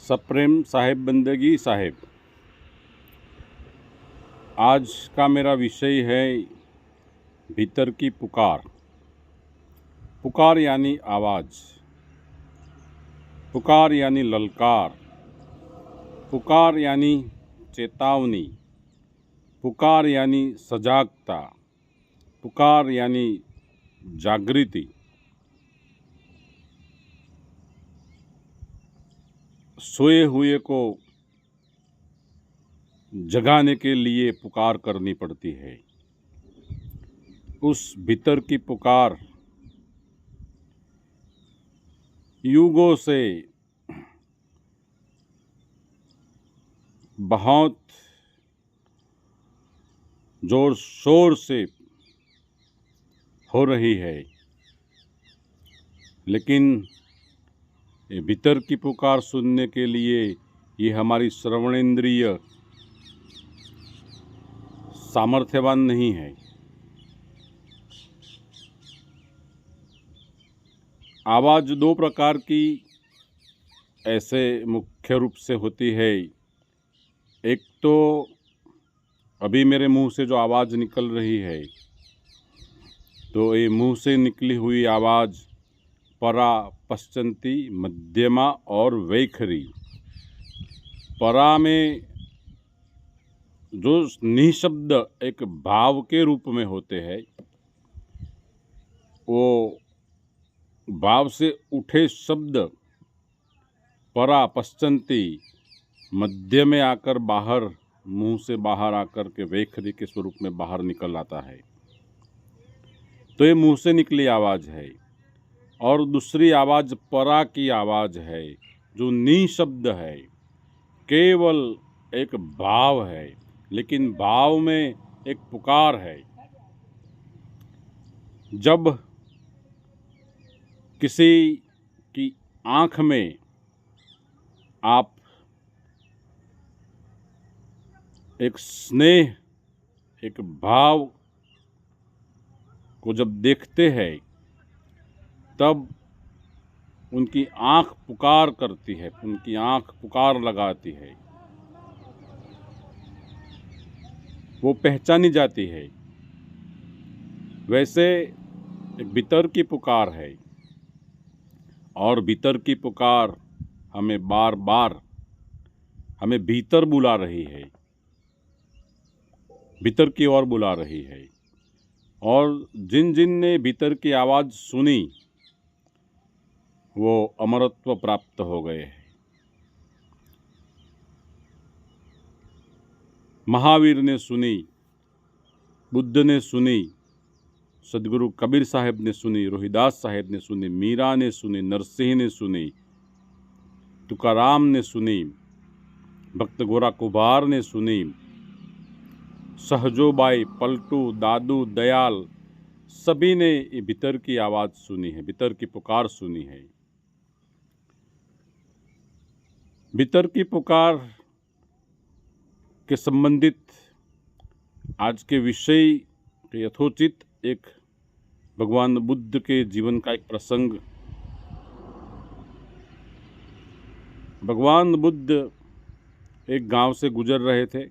सप्रेम साहेब बंदगी साहेब। आज का मेरा विषय है भीतर की पुकार। पुकार यानी आवाज़, पुकार यानी ललकार, पुकार यानी चेतावनी, पुकार यानी सजागता, पुकार यानी जागृति। सोए हुए को जगाने के लिए पुकार करनी पड़ती है। उस भीतर की पुकार युगों से बहुत जोर शोर से हो रही है, लेकिन ये भीतर की पुकार सुनने के लिए ये हमारी श्रवणेंद्रिय सामर्थ्यवान नहीं है। आवाज़ दो प्रकार की ऐसे मुख्य रूप से होती है। एक तो अभी मेरे मुंह से जो आवाज़ निकल रही है, तो ये मुंह से निकली हुई आवाज़ परा, पश्चंती, मध्यमा और वैखरी। परा में जो निशब्द एक भाव के रूप में होते हैं, वो भाव से उठे शब्द परा, पश्चंती, मध्य में आकर बाहर, मुंह से बाहर आकर के वैखरी के स्वरूप में बाहर निकल आता है। तो ये मुंह से निकली आवाज़ है। और दूसरी आवाज़ परा की आवाज़ है, जो निशब्द है, केवल एक भाव है, लेकिन भाव में एक पुकार है। जब किसी की आँख में आप एक स्नेह, एक भाव को जब देखते हैं, तब उनकी आँख पुकार करती है, उनकी आँख पुकार लगाती है, वो पहचानी जाती है। वैसे एक भीतर की पुकार है, और भीतर की पुकार हमें बार बार हमें भीतर बुला रही है, भीतर की ओर बुला रही है। और जिन जिन ने भीतर की आवाज़ सुनी, वो अमरत्व प्राप्त हो गए हैं। महावीर ने सुनी, बुद्ध ने सुनी, सदगुरु कबीर साहब ने सुनी, रोहिदास साहब ने सुनी, मीरा ने सुनी, नरसिंह ने सुनी, तुकाराम ने सुनी, भक्त गोरा कुभार ने सुनी, सहजोबाई, पलटू, दादू, दयाल, सभी ने ये भीतर की आवाज़ सुनी है, भीतर की पुकार सुनी है। भीतर की पुकार के संबंधित आज के विषय के यथोचित एक भगवान बुद्ध के जीवन का एक प्रसंग। भगवान बुद्ध एक गांव से गुजर रहे थे।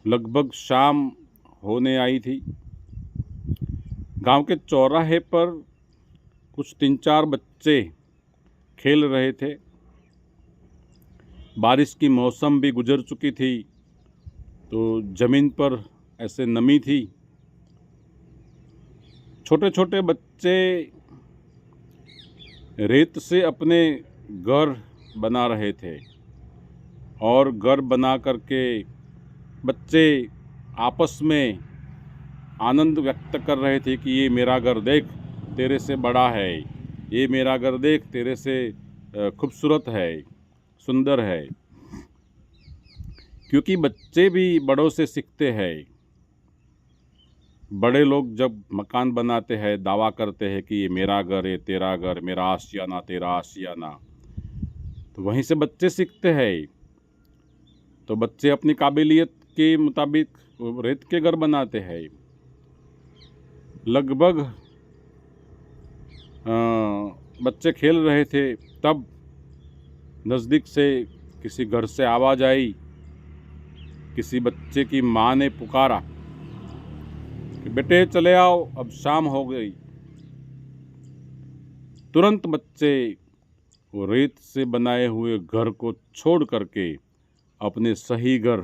लगभग शाम होने आई थी। गांव के चौराहे पर कुछ 3-4 बच्चे खेल रहे थे। बारिश की मौसम भी गुजर चुकी थी, तो ज़मीन पर ऐसे नमी थी। छोटे छोटे बच्चे रेत से अपने घर बना रहे थे, और घर बना करके बच्चे आपस में आनंद व्यक्त कर रहे थे कि ये मेरा घर देख, तेरे से बड़ा है, ये मेरा घर देख, तेरे से खूबसूरत है, सुंदर है। क्योंकि बच्चे भी बड़ों से सीखते हैं। बड़े लोग जब मकान बनाते हैं, दावा करते हैं कि ये मेरा घर है, तेरा घर, मेरा आशियाना, तेरा आशियाना, तो वहीं से बच्चे सीखते हैं। तो बच्चे अपनी काबिलियत के मुताबिक रेत के घर बनाते हैं। लगभग बच्चे खेल रहे थे, तब नज़दीक से किसी घर से आवाज़ आई, किसी बच्चे की माँ ने पुकारा कि बेटे चले आओ, अब शाम हो गई। तुरंत बच्चे वो रेत से बनाए हुए घर को छोड़ करके अपने सही घर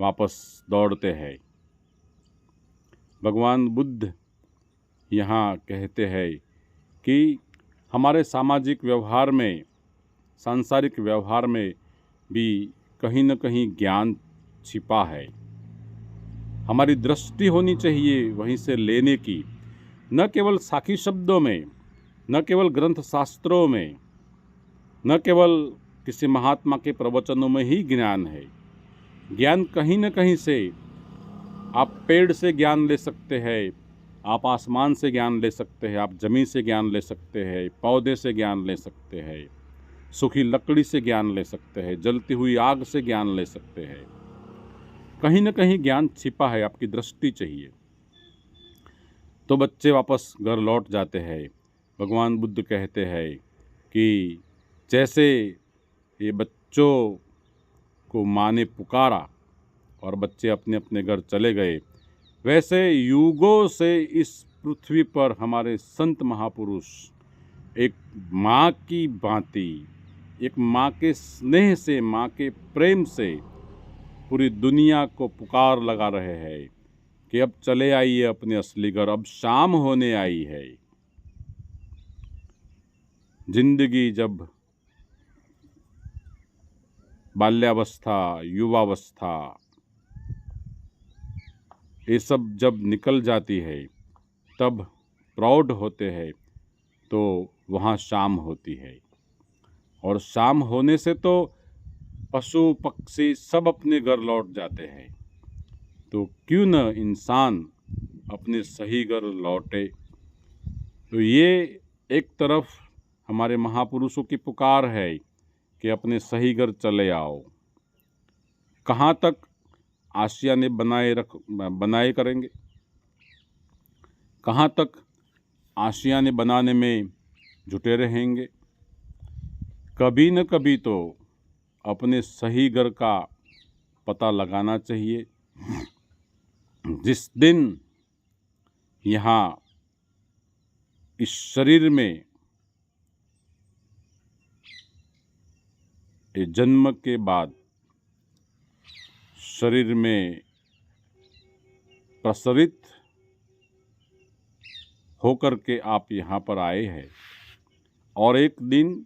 वापस दौड़ते हैं। भगवान बुद्ध यहाँ कहते हैं कि हमारे सामाजिक व्यवहार में, सांसारिक व्यवहार में भी कहीं न कहीं ज्ञान छिपा है। हमारी दृष्टि होनी चाहिए वहीं से लेने की, न केवल साखी शब्दों में, न केवल ग्रंथ शास्त्रों में, न केवल किसी महात्मा के प्रवचनों में ही ज्ञान है। ज्ञान कहीं न कहीं से, आप पेड़ से ज्ञान ले सकते हैं, आप आसमान से ज्ञान ले सकते हैं, आप ज़मीन से ज्ञान ले सकते हैं, पौधे से ज्ञान ले सकते हैं, सूखी लकड़ी से ज्ञान ले सकते हैं, जलती हुई आग से ज्ञान ले सकते हैं। कहीं न कहीं ज्ञान छिपा है, आपकी दृष्टि चाहिए। तो बच्चे वापस घर लौट जाते हैं। भगवान बुद्ध कहते हैं कि जैसे ये बच्चों को माँ ने पुकारा और बच्चे अपने अपने घर चले गए, वैसे युगों से इस पृथ्वी पर हमारे संत महापुरुष एक माँ की भांति, एक माँ के स्नेह से, माँ के प्रेम से पूरी दुनिया को पुकार लगा रहे हैं कि अब चले आइए अपने असली घर, अब शाम होने आई है। जिंदगी जब बाल्यावस्था, युवावस्था, ये सब जब निकल जाती है, तब प्रौढ़ होते हैं, तो वहाँ शाम होती है। और शाम होने से तो पशु पक्षी सब अपने घर लौट जाते हैं। तो क्यों न इंसान अपने सही घर लौटे। तो ये एक तरफ हमारे महापुरुषों की पुकार है कि अपने सही घर चले आओ। कहाँ तक आशियाने बनाए करेंगे, कहाँ तक आशियाने बनाने में जुटे रहेंगे। कभी न कभी तो अपने सही घर का पता लगाना चाहिए। जिस दिन यहाँ इस शरीर में, ये जन्म के बाद शरीर में प्रसरित होकर के आप यहाँ पर आए हैं, और एक दिन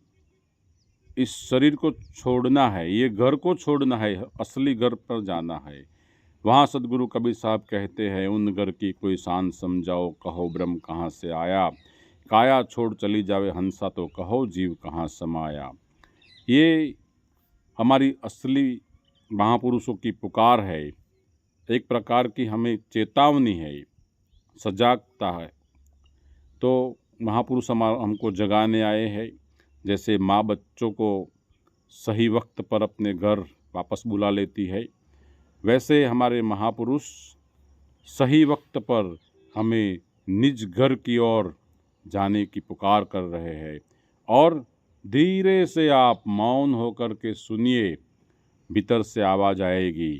इस शरीर को छोड़ना है, ये घर को छोड़ना है, असली घर पर जाना है। वहाँ सदगुरु कबीर साहब कहते हैं, उन घर की कोई शान समझाओ, कहो ब्रह्म कहाँ से आया, काया छोड़ चली जावे हंसा, तो कहो जीव कहाँ समाया। ये हमारी असली महापुरुषों की पुकार है, एक प्रकार की हमें चेतावनी है, सजागता है। तो महापुरुष हमको जगाने आए हैं। जैसे माँ बच्चों को सही वक्त पर अपने घर वापस बुला लेती है, वैसे हमारे महापुरुष सही वक्त पर हमें निज घर की ओर जाने की पुकार कर रहे हैं। और धीरे से आप मौन होकर के सुनिए, भीतर से आवाज़ आएगी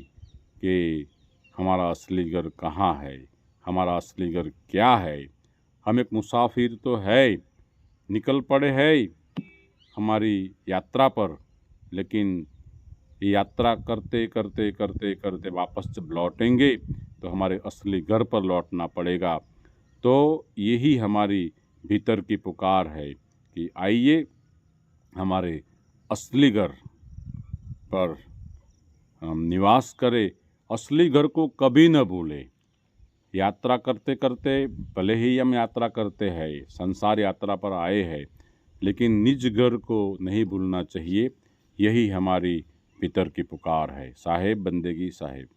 कि हमारा असली घर कहाँ है, हमारा असली घर क्या है। हम एक मुसाफिर तो है, निकल पड़े हैं हमारी यात्रा पर, लेकिन ये यात्रा करते करते करते करते वापस जब लौटेंगे तो हमारे असली घर पर लौटना पड़ेगा। तो यही हमारी भीतर की पुकार है कि आइए हमारे असली घर पर हम निवास करें, असली घर को कभी न भूलें। यात्रा करते करते, भले ही हम यात्रा करते हैं, संसार यात्रा पर आए हैं, लेकिन निज घर को नहीं भूलना चाहिए। यही हमारी भीतर की पुकार है। साहेब बंदेगी साहेब।